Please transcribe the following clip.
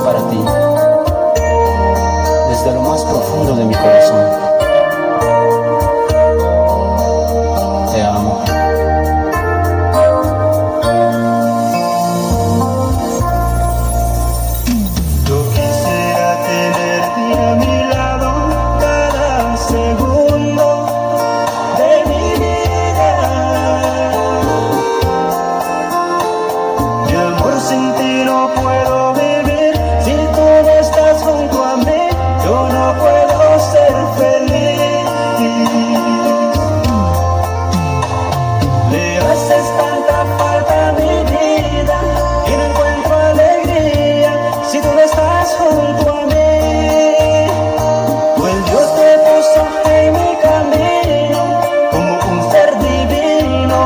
para ti, desde lo más profundo de mi corazón. Te amo. Yo quisiera tenerte a mi lado cada segundo de mi vida. Mi amor, sin ti no puedo vivir. Si tú no estás junto a mí, yo no puedo ser feliz. Le haces tanta falta a mi vida y no encuentro alegría si tú no estás junto a mí. Pues Dios te puso en mi camino como un ser divino